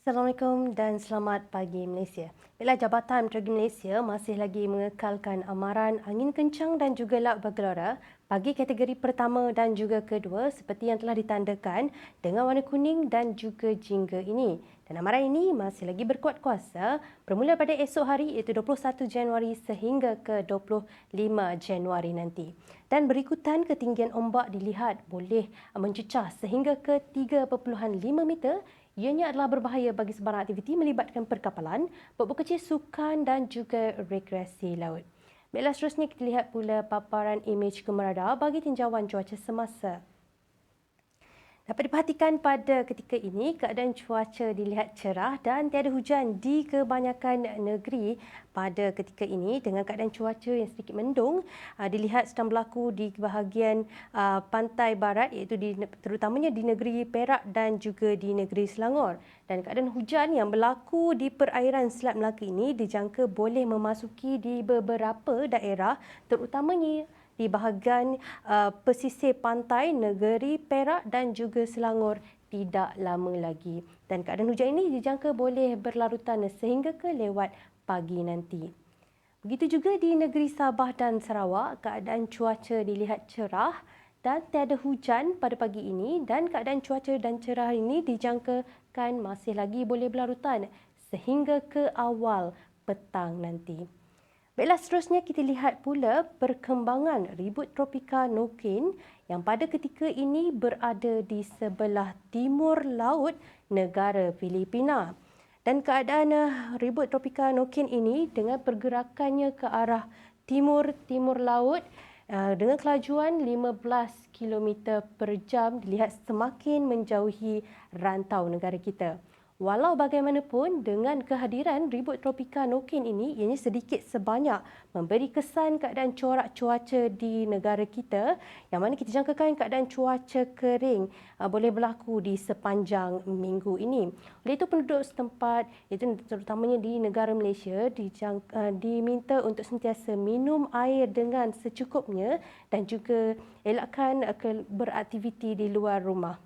Assalamualaikum dan selamat pagi Malaysia. Baiklah, Jabatan Meteorologi Malaysia masih lagi mengekalkan amaran angin kencang dan juga laut bergelora bagi kategori pertama dan juga kedua seperti yang telah ditandakan dengan warna kuning dan juga jingga ini. Dan amaran ini masih lagi berkuat kuasa bermula pada esok hari iaitu 21 Januari sehingga ke 25 Januari nanti. Dan berikutan ketinggian ombak dilihat boleh mencecah sehingga ke 3.5 meter. Ianya adalah berbahaya bagi sebarang aktiviti melibatkan perkapalan, buat kecil sukan dan juga rekreasi laut. Baiklah, seterusnya kita lihat pula paparan imej kemerada bagi tinjauan cuaca semasa. Dapat diperhatikan pada ketika ini, keadaan cuaca dilihat cerah dan tiada hujan di kebanyakan negeri pada ketika ini dengan keadaan cuaca yang sedikit mendung dilihat sedang berlaku di bahagian pantai barat iaitu terutamanya di negeri Perak dan juga di negeri Selangor. Dan keadaan hujan yang berlaku di perairan Selat Melaka ini dijangka boleh memasuki di beberapa daerah terutamanya di bahagian pesisir pantai negeri Perak dan juga Selangor tidak lama lagi. Dan keadaan hujan ini dijangka boleh berlarutan sehingga ke lewat pagi nanti. Begitu juga di negeri Sabah dan Sarawak, keadaan cuaca dilihat cerah dan tiada hujan pada pagi ini dan keadaan cuaca dan cerah ini dijangkakan masih lagi boleh berlarutan sehingga ke awal petang nanti. Baiklah, seterusnya kita lihat pula perkembangan ribut tropika Nokin yang pada ketika ini berada di sebelah timur laut negara Filipina. Dan keadaan ribut tropika Nokin ini dengan pergerakannya ke arah timur laut dengan kelajuan 15 km per jam dilihat semakin menjauhi rantau negara kita. Walau bagaimanapun, dengan kehadiran ribut tropika Nokin ini, ianya sedikit sebanyak memberi kesan keadaan corak cuaca di negara kita yang mana kita jangkakan keadaan cuaca kering boleh berlaku di sepanjang minggu ini. Oleh itu, penduduk setempat, itu terutamanya di negara Malaysia, diminta untuk sentiasa minum air dengan secukupnya dan juga elakkan beraktiviti di luar rumah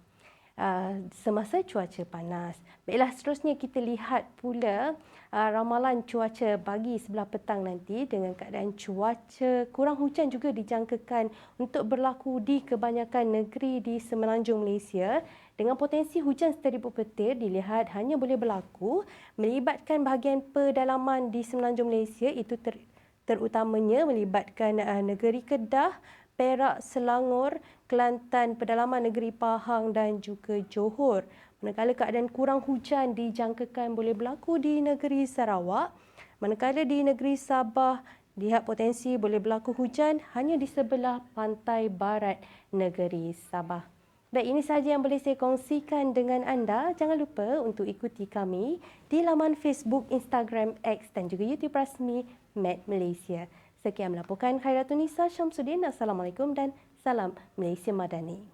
semasa cuaca panas. Baiklah, seterusnya kita lihat pula ramalan cuaca bagi sebelah petang nanti dengan keadaan cuaca kurang hujan juga dijangkakan untuk berlaku di kebanyakan negeri di semenanjung Malaysia dengan potensi hujan serta ribut petir dilihat hanya boleh berlaku melibatkan bahagian pedalaman di semenanjung Malaysia itu terutamanya melibatkan negeri Kedah, Perak, Selangor, Kelantan, pedalaman negeri Pahang dan juga Johor. Manakala keadaan kurang hujan dijangkakan boleh berlaku di negeri Sarawak. Manakala di negeri Sabah, lihat potensi boleh berlaku hujan hanya di sebelah pantai barat negeri Sabah. Baik, ini sahaja yang boleh saya kongsikan dengan anda. Jangan lupa untuk ikuti kami di laman Facebook, Instagram, X dan juga YouTube rasmi Met Malaysia. Sekian melaporkan Khairatul Nisa Syamsuddin. Assalamualaikum dan salam Malaysia Madani.